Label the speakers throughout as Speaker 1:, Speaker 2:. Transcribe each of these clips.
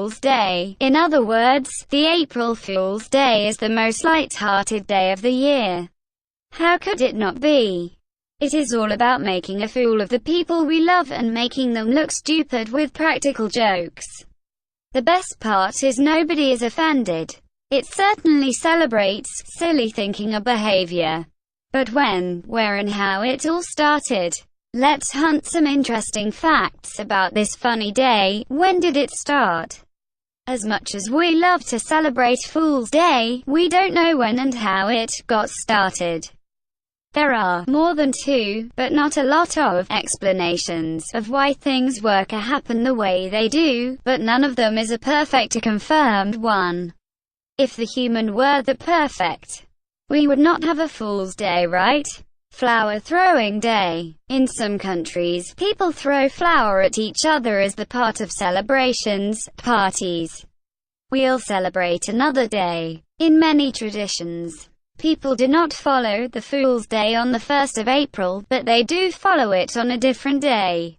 Speaker 1: Fool's Day. In other words, the April Fool's Day is the most light-hearted day of the year. How could it not be? It is all about making a fool of the people we love and making them look stupid with practical jokes. The best part is nobody is offended. It certainly celebrates silly thinking or behavior. But when, where and how it all started? Let's hunt some interesting facts about this funny day. When did it start? As much as we love to celebrate Fool's Day, we don't know when and how it got started. There are more than two, but not a lot of, explanations of why things work or happen the way they do, but none of them is a perfect or confirmed one. If the human were the perfect, we would not have a Fool's Day, right? Flower throwing day. In some countries, people throw flour at each other as the part of celebrations, parties. We'll celebrate another day. In many traditions, people do not follow the Fool's Day on the 1st of April, but they do follow it on a different day.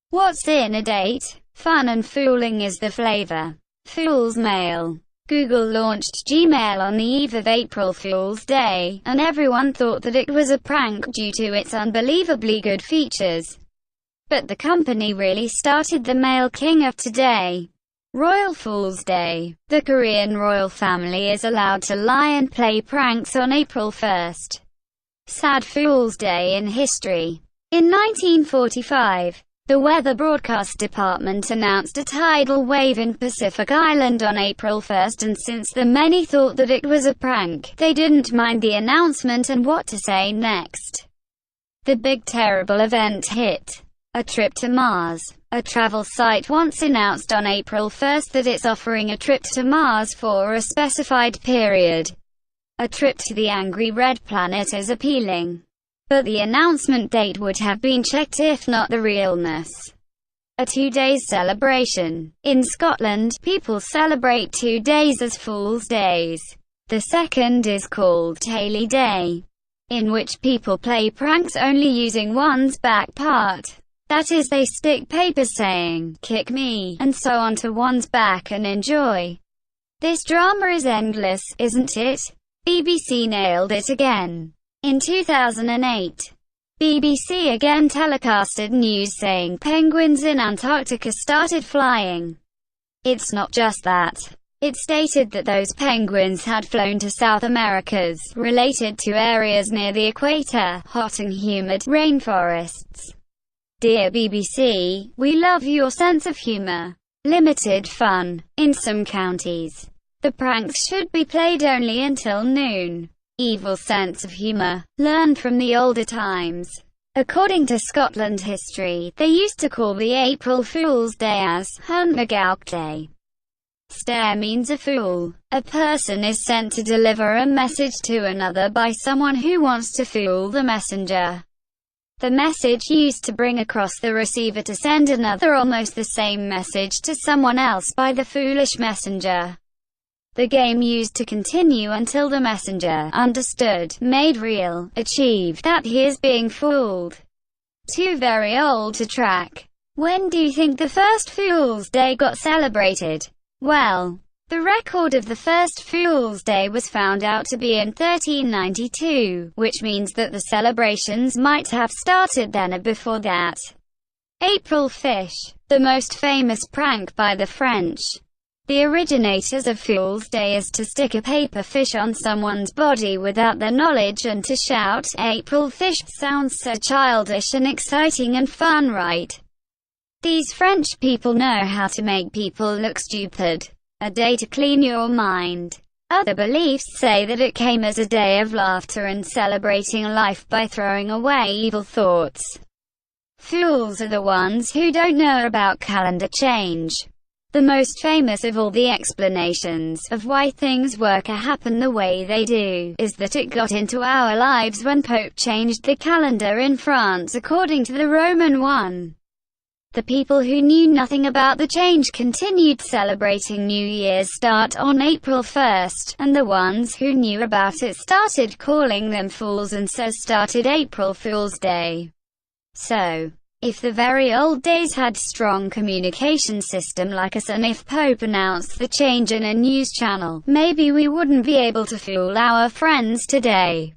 Speaker 1: What's in a date? Fun and fooling is the flavor. Fool's Mail. Google launched Gmail on the eve of April Fool's Day, and everyone thought that it was a prank due to its unbelievably good features. But the company really started the mail king of today. Royal Fool's Day. The Korean royal family is allowed to lie and play pranks on April 1st. Sad Fool's Day in history. In 1945, the Weather Broadcast Department announced a tidal wave in Pacific Island on April 1st, and since then many thought that it was a prank. They didn't mind the announcement and what to say next. The big terrible event hit. A trip to Mars. A travel site once announced on April 1st that it's offering a trip to Mars for a specified period. A trip to the angry red planet is appealing. But the announcement date would have been checked if not the realness. A 2 days celebration. In Scotland, people celebrate 2 days as Fool's Days. The second is called Taily Day, in which people play pranks only using one's back part. That is, they stick papers saying, "Kick me," and so on to one's back and enjoy. This drama is endless, isn't it? BBC nailed it again. In 2008, BBC again telecasted news saying penguins in Antarctica started flying. It's not just that. It stated that those penguins had flown to South America's, related to areas near the equator, hot and humid, rainforests. Dear BBC, we love your sense of humor. Limited fun. In some counties, the pranks should be played only until noon. Evil sense of humor. Learn from the older times. According to Scotland history, they used to call the April Fool's Day as Huntmagauk Day. Stare means a fool. A person is sent to deliver a message to another by someone who wants to fool the messenger. The message used to bring across the receiver to send another almost the same message to someone else by the foolish messenger. The game used to continue until the messenger understood, made real, achieved that he is being fooled. Too very old to track. When do you think the first Fool's Day got celebrated? Well, the record of the first Fool's Day was found out to be in 1392, which means that the celebrations might have started then or before that. April Fish. The most famous prank by the French. The originators of Fool's Day is to stick a paper fish on someone's body without their knowledge and to shout, "April Fish." Sounds so childish and exciting and fun, right? These French people know how to make people look stupid. A day to clean your mind. Other beliefs say that it came as a day of laughter and celebrating life by throwing away evil thoughts. Fools are the ones who don't know about calendar change. The most famous of all the explanations of why things work or happen the way they do is that it got into our lives when Pope changed the calendar in France according to the Roman one. The people who knew nothing about the change continued celebrating New Year's start on April 1st, and the ones who knew about it started calling them fools and so started April Fool's Day. So, If the very old days had strong communication system like us, and if Pope announced the change in a news channel, maybe we wouldn't be able to fool our friends today.